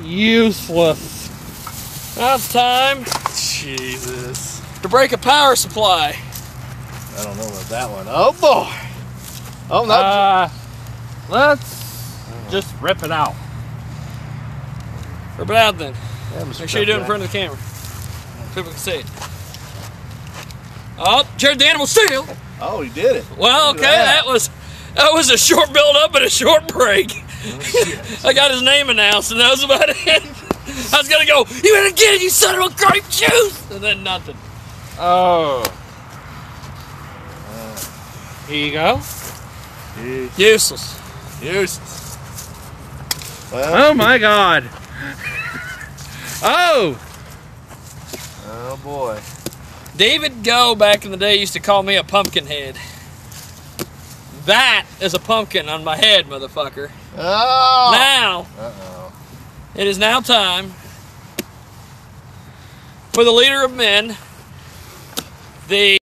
Useless. Now it's time Jesus. to break a power supply. I don't know about that one. Oh boy. Oh no. Let's just rip it out. Rip it out then. Yeah, Make sure you do it in front of the camera. People can see it. Oh, Jared the Animal Steele. Oh, he did it. Well, okay, that was a short build up and a short break. Oh, I got his name announced and that was about it. I was gonna go, you better get it, you son of a grape juice! And then nothing. Oh. Here you go. Useless. Useless. Well, Oh my God. Oh. Oh boy. David Go back in the day used to call me a pumpkin head. That is a pumpkin on my head, motherfucker. Oh. Now, it is now time for the leader of men, the